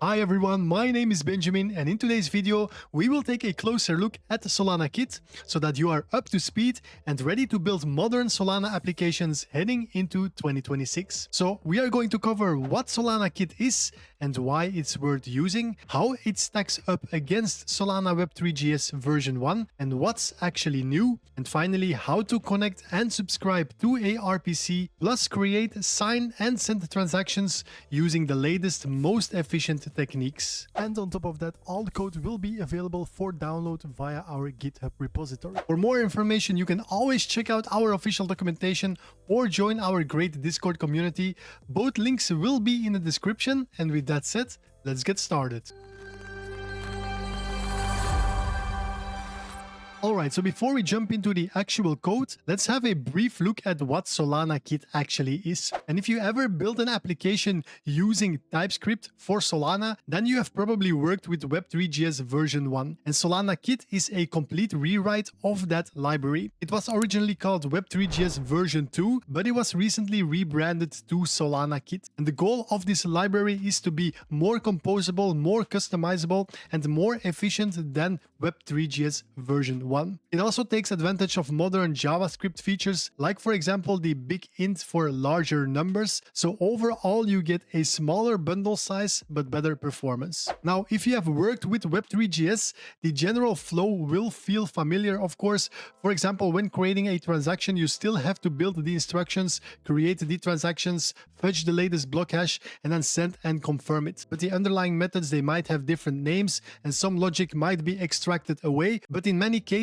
Hi everyone, my name is Benjamin, and in today's video we will take a closer look at Solana Kit so that you are up to speed and ready to build modern Solana applications heading into 2026. So we are going to cover what Solana Kit is and why it's worth using, how it stacks up against Solana Web3.js version 1 and what's actually new, and finally how to connect and subscribe to a RPC plus create, sign and send transactions using the latest, most efficient techniques. And on top of that, all the code will be available for download via our GitHub repository. For more information, you can always check out our official documentation or join our great Discord community. Both links will be in the description. And with that said, let's get started. Alright, so before we jump into the actual code, let's have a brief look at what Solana Kit actually is. And if you ever built an application using TypeScript for Solana, then you have probably worked with Web3.js version 1. And Solana Kit is a complete rewrite of that library. It was originally called Web3.js version 2, but it was recently rebranded to Solana Kit. And the goal of this library is to be more composable, more customizable, and more efficient than Web3.js version 1. It also takes advantage of modern JavaScript features, like for example the big int for larger numbers, so overall you get a smaller bundle size but better performance. Now, if you have worked with Web3.js, the general flow will feel familiar, of course. For example, when creating a transaction, you still have to build the instructions, create the transactions, fetch the latest block hash, and then send and confirm it. But the underlying methods, they might have different names, and some logic might be extracted away, but in many cases,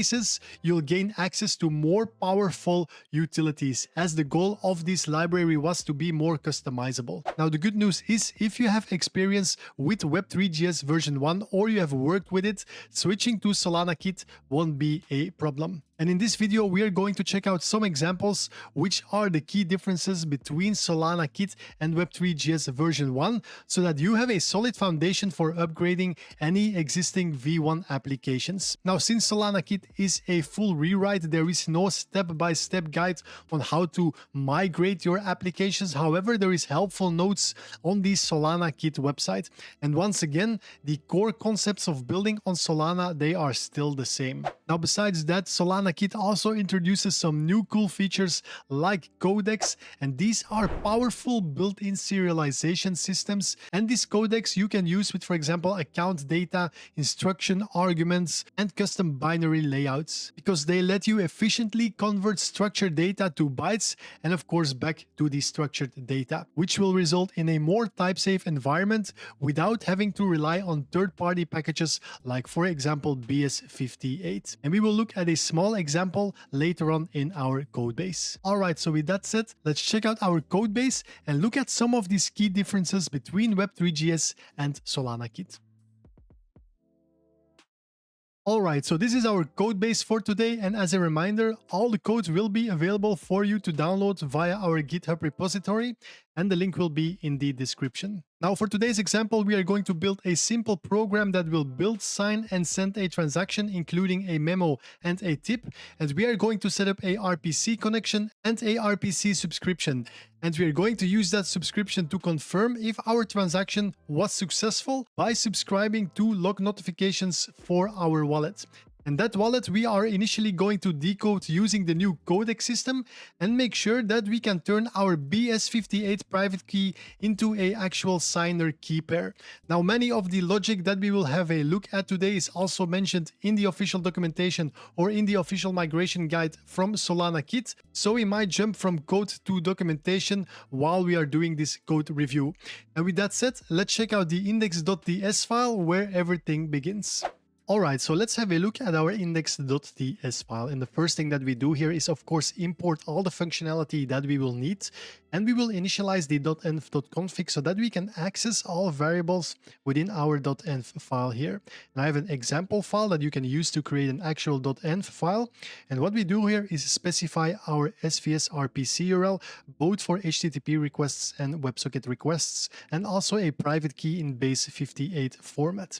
you'll gain access to more powerful utilities, as the goal of this library was to be more customizable. Now, the good news is, if you have experience with Web3.js version 1 or you have worked with it, switching to Solana Kit won't be a problem. And in this video, we are going to check out some examples, which are the key differences between Solana Kit and Web3.js version 1, so that you have a solid foundation for upgrading any existing V1 applications. Now, since Solana Kit is a full rewrite, there is no step-by-step guide on how to migrate your applications. However, there is helpful notes on the Solana Kit website. And once again, the core concepts of building on Solana, they are still the same. Now, besides that, Solana Kit also introduces some new cool features like codecs, and these are powerful built-in serialization systems. And this codecs you can use with, for example, account data, instruction arguments, and custom binary layouts, because they let you efficiently convert structured data to bytes and of course back to the structured data, which will result in a more type-safe environment without having to rely on third-party packages like, for example, BS58. And we will look at a small example later on in our codebase. Alright, so with that said, let's check out our codebase and look at some of these key differences between Web3.js and Solana Kit. Alright, so this is our code base for today, and as a reminder, all the code will be available for you to download via our GitHub repository, and the link will be in the description. Now, for today's example, we are going to build a simple program that will build, sign and send a transaction, including a memo and a tip, and we are going to set up a RPC connection and a RPC subscription. And we are going to use that subscription to confirm if our transaction was successful by subscribing to log notifications for our wallet. And that wallet we are initially going to decode using the new codec system and make sure that we can turn our BS58 private key into a actual signer key pair. Now, many of the logic that we will have a look at today is also mentioned in the official documentation or in the official migration guide from Solana Kit. So we might jump from code to documentation while we are doing this code review. And with that said, let's check out the index.ts file where everything begins. Alright, so let's have a look at our index.ts file. And the first thing that we do here is, of course, import all the functionality that we will need. And we will initialize the .env.config so that we can access all variables within our .env file here. And I have an example file that you can use to create an actual .env file. And what we do here is specify our SVS RPC URL, both for HTTP requests and WebSocket requests, and also a private key in base 58 format.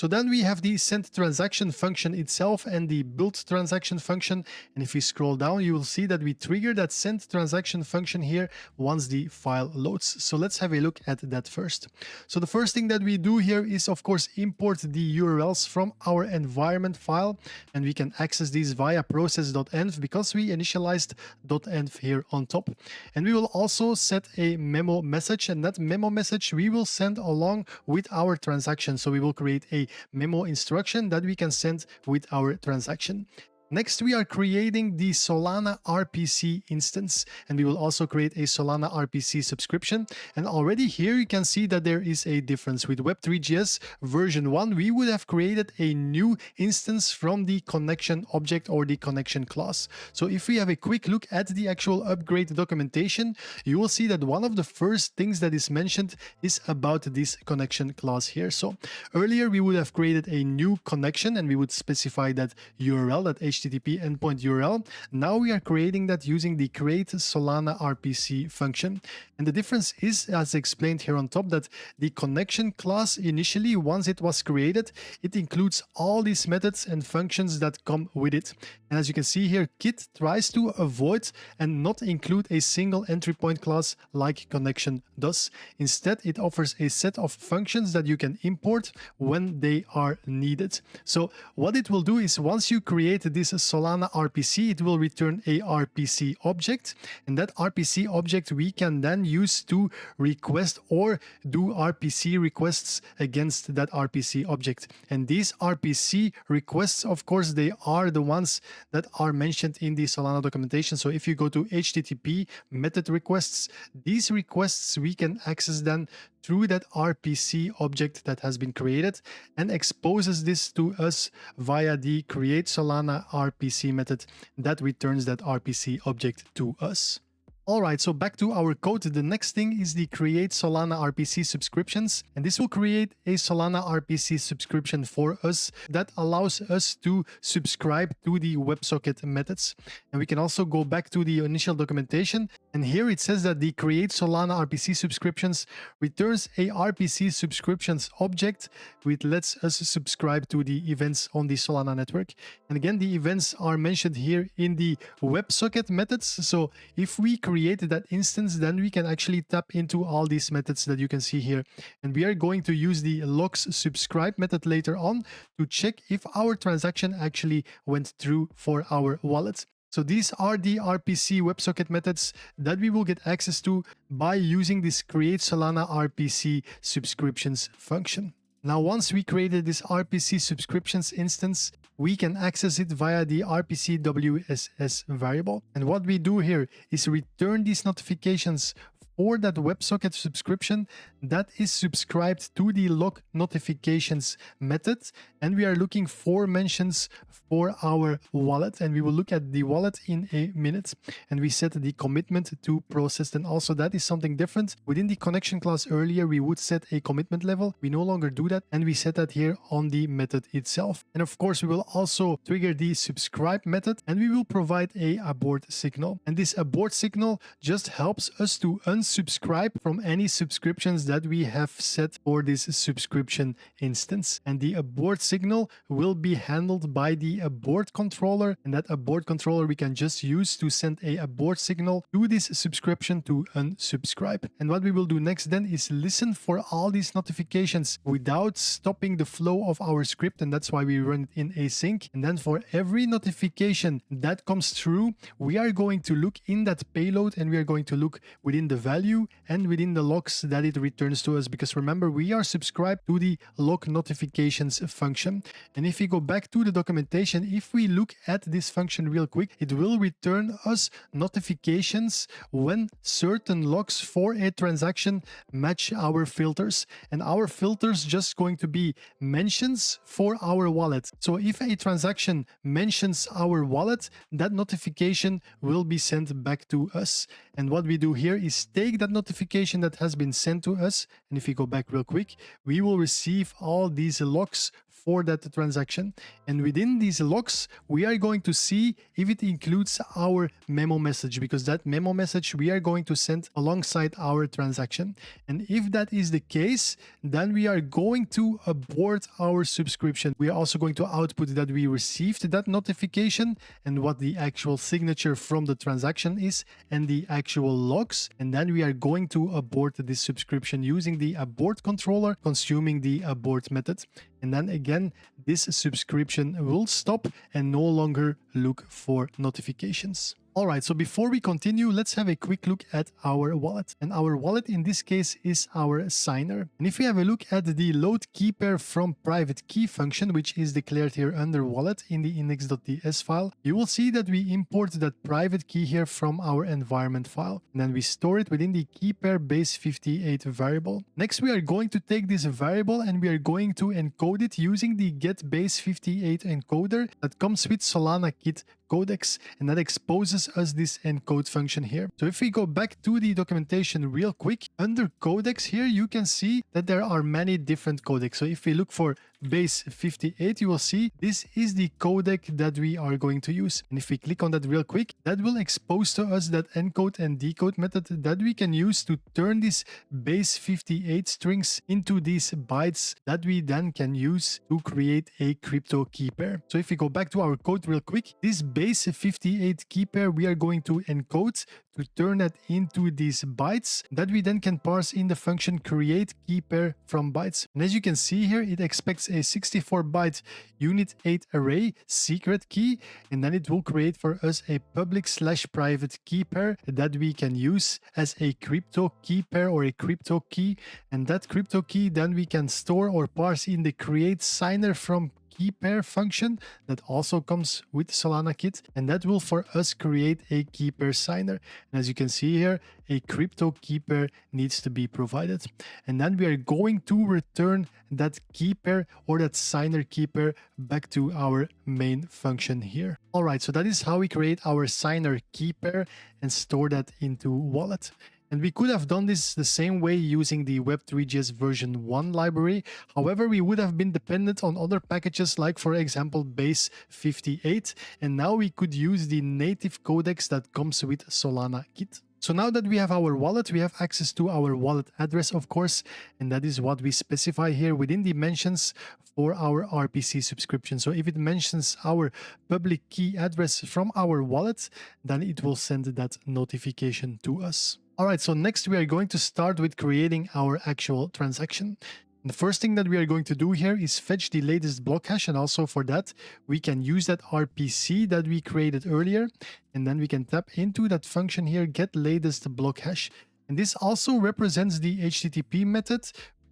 So then we have the send transaction function itself and the build transaction function. And if we scroll down, you will see that we trigger that send transaction function here once the file loads. So let's have a look at that first. So the first thing that we do here is, of course, import the URLs from our environment file. And we can access these via process.env because we initialized .env here on top. And we will also set a memo message, and that memo message we will send along with our transaction. So we will create a memo instruction that we can send with our transaction. Next, we are creating the Solana RPC instance, and we will also create a Solana RPC subscription. And already here you can see that there is a difference. With Web3.js version 1, we would have created a new instance from the connection object or the connection class. So if we have a quick look at the actual upgrade documentation, you will see that one of the first things that is mentioned is about this connection class here. So earlier we would have created a new connection and we would specify that URL, that HTTP endpoint URL. Now we are creating that using the create Solana RPC function. And the difference is, as explained here on top, that the connection class initially, once it was created, it includes all these methods and functions that come with it. And as you can see here, Kit tries to avoid and not include a single entry point class like connection does. Instead, it offers a set of functions that you can import when they are needed. So what it will do is, once you create this Solana RPC, it will return a RPC object, and that RPC object we can then use to request or do RPC requests against that RPC object. And these RPC requests, of course, they are the ones that are mentioned in the Solana documentation. So if you go to HTTP method requests, these requests we can access then through that RPC object that has been created and exposes this to us via the create Solana RPC method that returns that RPC object to us. Alright, so back to our code. The next thing is the create Solana RPC subscriptions, and this will create a Solana RPC subscription for us that allows us to subscribe to the WebSocket methods. And we can also go back to the initial documentation, and here it says that the create Solana RPC subscriptions returns a RPC subscriptions object which lets us subscribe to the events on the Solana network. And again, the events are mentioned here in the WebSocket methods. So if we create that instance, then we can actually tap into all these methods that you can see here. And we are going to use the logs subscribe method later on to check if our transaction actually went through for our wallet. So these are the RPC WebSocket methods that we will get access to by using this create Solana RPC subscriptions function. Now, once we created this RPC subscriptions instance, we can access it via the RPC WSS variable. And what we do here is return these notifications for that WebSocket subscription that is subscribed to the log notifications method. And we are looking for mentions for our wallet, and we will look at the wallet in a minute. And we set the commitment to processed, and also that is something different. Within the connection class earlier, we would set a commitment level. We no longer do that, and we set that here on the method itself. And of course, we will also trigger the subscribe method, and we will provide a abort signal. And this abort signal just helps us to unsubscribe from any subscriptions that we have set for this subscription instance. And the abort signal will be handled by the abort controller, and that abort controller we can just use to send a abort signal to this subscription to unsubscribe. And what we will do next then is listen for all these notifications without stopping the flow of our script, and that's why we run it in async. And then for every notification that comes through, we are going to look in that payload, and we are going to look within the value and within the logs that it returns to us, because remember, we are subscribed to the log notifications function. And if we go back to the documentation, if we look at this function real quick, it will return us notifications when certain logs for a transaction match our filters. And our filters just going to be mentions for our wallet. So if a transaction mentions our wallet, that notification will be sent back to us. And what we do here is take that notification that has been sent to us, and if we go back real quick, we will receive all these logs for that transaction. And within these logs, we are going to see if it includes our memo message, because that memo message we are going to send alongside our transaction. And if that is the case, then we are going to abort our subscription. We are also going to output that we received that notification and what the actual signature from the transaction is and the actual logs. And then we are going to abort this subscription using the abort controller, consuming the abort method. And then again, this subscription will stop and no longer look for notifications. Alright, so before we continue, let's have a quick look at our wallet. And our wallet in this case is our signer. And if we have a look at the load key pair from private key function, which is declared here under wallet in the index.ts file, you will see that we import that private key here from our environment file. And then we store it within the key pair base58 variable. Next, we are going to take this variable and we are going to encode it using the getBase58 encoder that comes with Solana Kit codecs, and that exposes us this encode function here. So if we go back to the documentation real quick, under codecs here you can see that there are many different codecs. So if we look for base 58, you will see this is the codec that we are going to use. And if we click on that real quick, that will expose to us that encode and decode method that we can use to turn these base 58 strings into these bytes that we then can use to create a crypto key pair. So if we go back to our code real quick, this base 58 key pair we are going to encode to turn that into these bytes that we then can parse in the function create key pair from bytes. And as you can see here, it expects a 64-byte unit 8 array secret key, and then it will create for us a public/private key pair that we can use as a crypto key pair or a crypto key. And that crypto key then we can store or parse in the create signer from key pair function that also comes with Solana Kit, and that will for us create a key pair signer. And as you can see here, a crypto key pair needs to be provided, and then we are going to return that key pair or that signer key pair back to our main function here. All right, so that is how we create our signer key pair and store that into wallet. And we could have done this the same way using the Web3.js version 1 library. However, we would have been dependent on other packages like, for example, base 58. And now we could use the native codecs that comes with Solana Kit. So now that we have our wallet, we have access to our wallet address, of course, and that is what we specify here within the mentions for our RPC subscription. So if it mentions our public key address from our wallet, then it will send that notification to us. All right, so next we are going to start with creating our actual transaction. The first thing that we are going to do here is fetch the latest block hash, and also for that we can use that RPC that we created earlier, and then we can tap into that function here, get latest block hash. And this also represents the HTTP method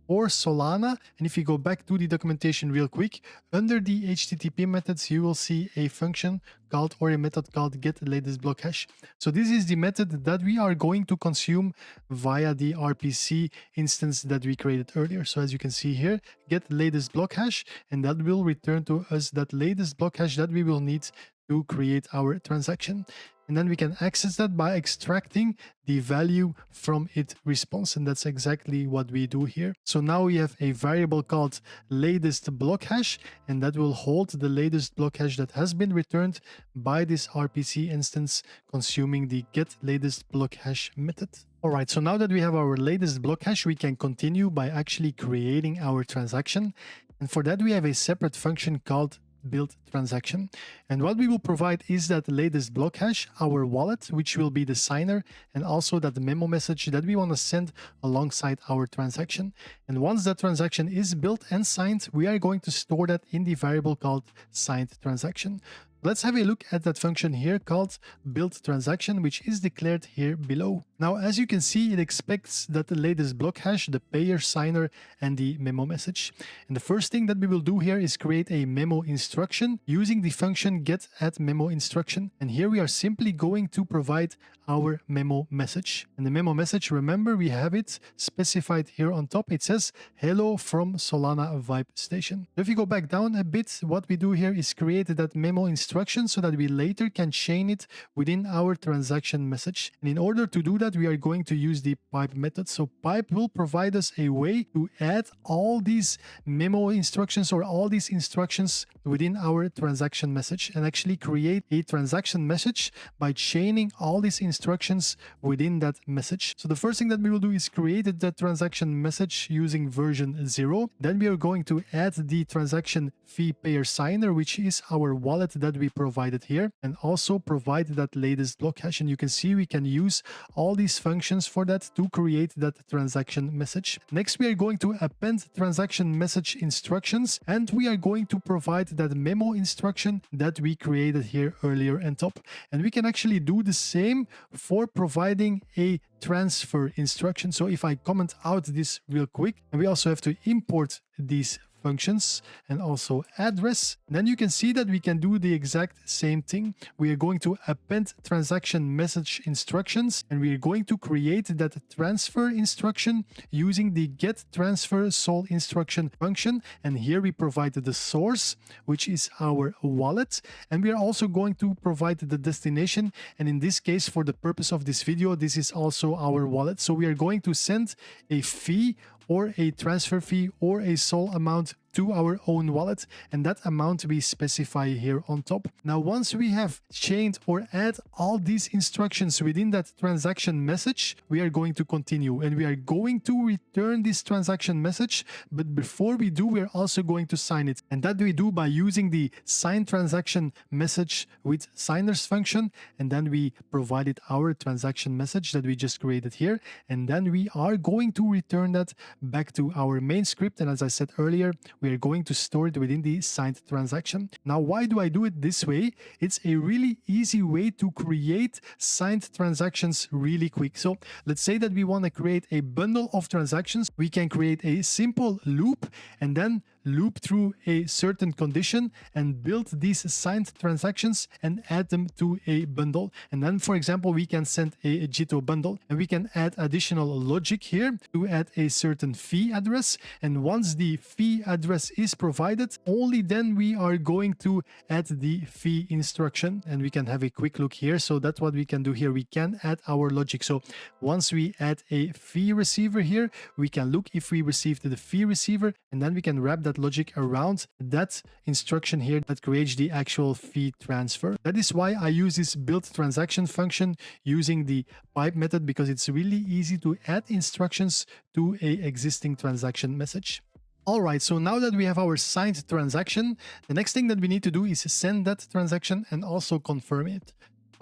or Solana. And if you go back to the documentation real quick, under the HTTP methods, you will see a function called or a method called get latest block hash. So this is the method that we are going to consume via the RPC instance that we created earlier. So as you can see here, get latest block hash, and that will return to us that latest block hash that we will need to create our transaction. And then we can access that by extracting the value from its response. And that's exactly what we do here. So now we have a variable called latest block hash, and that will hold the latest block hash that has been returned by this RPC instance consuming the get latest block hash method. All right, so now that we have our latest block hash, we can continue by actually creating our transaction. And for that, we have a separate function called build transaction, and what we will provide is that latest block hash, our wallet, which will be the signer, and also that memo message that we want to send alongside our transaction. And once that transaction is built and signed, we are going to store that in the variable called signed transaction. Let's have a look at that function here called build transaction, which is declared here below. Now, as you can see, it expects that the latest block hash, the payer, signer, and the memo message. And the first thing that we will do here is create a memo instruction using the function getAddMemoInstruction. And here we are simply going to provide our memo message. And the memo message, remember, we have it specified here on top. It says, hello from Solana Vibe Station. If you go back down a bit, what we do here is create that memo instruction instruction so that we later can chain it within our transaction message. And in order to do that, we are going to use the pipe method. So pipe will provide us a way to add all these memo instructions or all these instructions within our transaction message and actually create a transaction message by chaining all these instructions within that message. So the first thing that we will do is create the transaction message using version 0. Then we are going to add the transaction fee payer signer, which is our wallet that we provided here, and also provide that latest block hash. And you can see we can use all these functions for that to create that transaction message. Next, we are going to append transaction message instructions, and we are going to provide that memo instruction that we created here earlier on top. And we can actually do the same for providing a transfer instruction. So if I comment out this real quick, and we also have to import these functions and also address, then you can see that we can do the exact same thing. We are going to append transaction message instructions, and we are going to create that transfer instruction using the get transfer sol instruction function. And here we provide the source, which is our wallet, and we are also going to provide the destination. And in this case, for the purpose of this video, this is also our wallet. So we are going to send a fee or a transfer fee or a sol amount to our own wallet, and that amount we specify here on top. Now, once we have chained or add all these instructions within that transaction message, we are going to continue and we are going to return this transaction message. But before we do, we're also going to sign it, and that we do by using the sign transaction message with signers function, and then we provided our transaction message that we just created here, and then we are going to return that back to our main script. And as I said earlier, we are going to store it within the signed transaction. Now, why do I do it this way? It's a really easy way to create signed transactions really quick. So let's say that we want to create a bundle of transactions. We can create a simple loop and then loop through a certain condition and build these signed transactions and add them to a bundle. And then, for example, we can send a Jito bundle, and we can add additional logic here to add a certain fee address. And once the fee address is provided, only then we are going to add the fee instruction. And we can have a quick look here. So that's what we can do here. We can add our logic. So once we add a fee receiver here, we can look if we received the fee receiver, and then we can wrap that logic around that instruction here that creates the actual fee transfer. That is why I use this build transaction function using the pipe method, because it's really easy to add instructions to a existing transaction message. All right, so now that we have our signed transaction, the next thing that we need to do is send that transaction and also confirm it.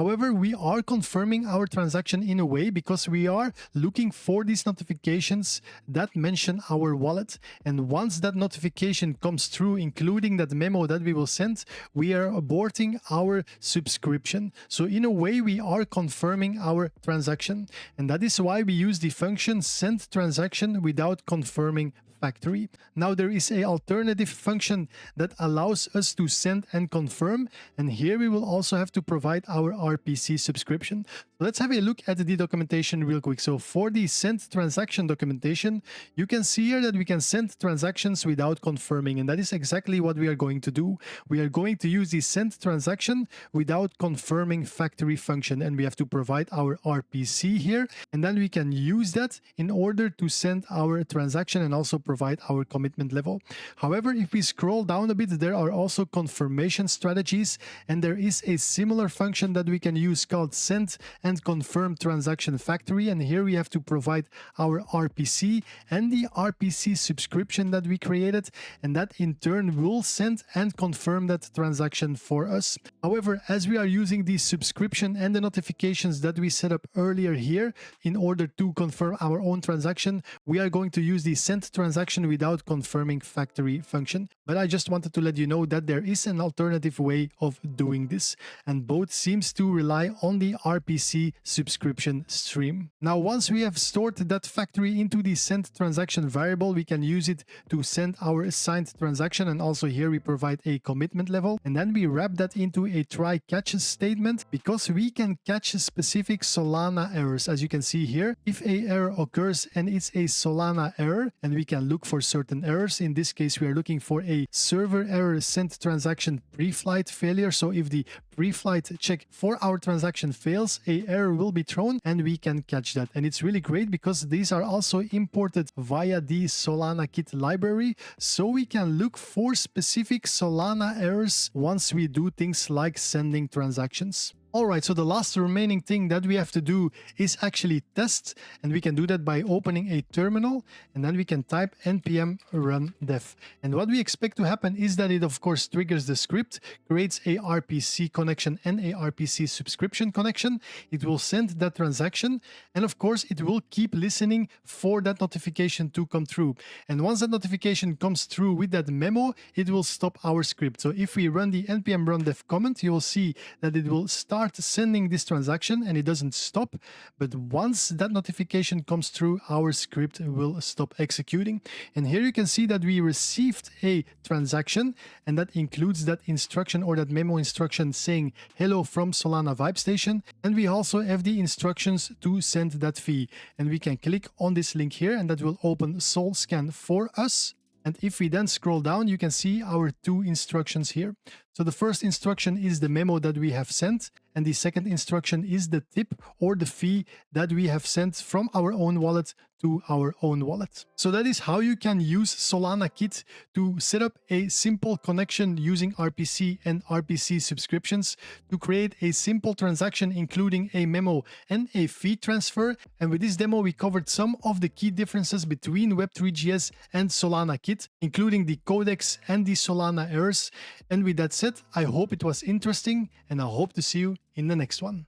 However, we are confirming our transaction in a way because we are looking for these notifications that mention our wallet. And once that notification comes through, including that memo that we will send, we are aborting our subscription. So in a way, we are confirming our transaction. And that is why we use the function send transaction without confirming factory. Now there is an alternative function that allows us to send and confirm, and here we will also have to provide our RPC subscription. So let's have a look at the documentation real quick. So for the send transaction documentation, you can see here that we can send transactions without confirming, and that is exactly what we are going to do. We are going to use the send transaction without confirming factory function, and we have to provide our RPC here, and then we can use that in order to send our transaction and also provide our commitment level. However, if we scroll down a bit, there are also confirmation strategies, and there is a similar function that we can use called send and confirm transaction factory, and here we have to provide our RPC and the RPC subscription that we created, and that in turn will send and confirm that transaction for us. However, as we are using the subscription and the notifications that we set up earlier here in order to confirm our own transaction, we are going to use the send transaction without confirming factory function. But I just wanted to let you know that there is an alternative way of doing this, and both seems to rely on the RPC subscription stream. Now, once we have stored that factory into the send transaction variable, we can use it to send our assigned transaction, and also here we provide a commitment level, and then we wrap that into a try catch statement because we can catch specific Solana errors. As you can see here, if a error occurs and it's a Solana error, and we can look for certain errors. In this case, we are looking for a server error sent transaction pre-flight failure. So if the pre-flight check for our transaction fails, a error will be thrown and we can catch that. And it's really great because these are also imported via the Solana Kit library, so we can look for specific Solana errors once we do things like sending transactions. Alright, so the last remaining thing that we have to do is actually test, and we can do that by opening a terminal, and then we can type npm run dev. And what we expect to happen is that it of course triggers the script, creates a RPC connection and a RPC subscription connection. It will send that transaction, and of course it will keep listening for that notification to come through. And once that notification comes through with that memo, it will stop our script. So if we run the npm run dev command, you will see that it will start sending this transaction and it doesn't stop, but once that notification comes through, our script will stop executing. And here you can see that we received a transaction, and that includes that instruction or that memo instruction saying hello from Solana Vibe Station, and we also have the instructions to send that fee. And we can click on this link here and that will open SolScan for us. And if we then scroll down, you can see our two instructions here. So the first instruction is the memo that we have sent, and the second instruction is the tip or the fee that we have sent from our own wallet to our own wallet. So that is how you can use Solana Kit to set up a simple connection using RPC and RPC subscriptions to create a simple transaction including a memo and a fee transfer. And with this demo, we covered some of the key differences between Web3GS and Solana Kit, including the codex and the Solana errors. And with that said, I hope it was interesting, and I hope to see you in the next one.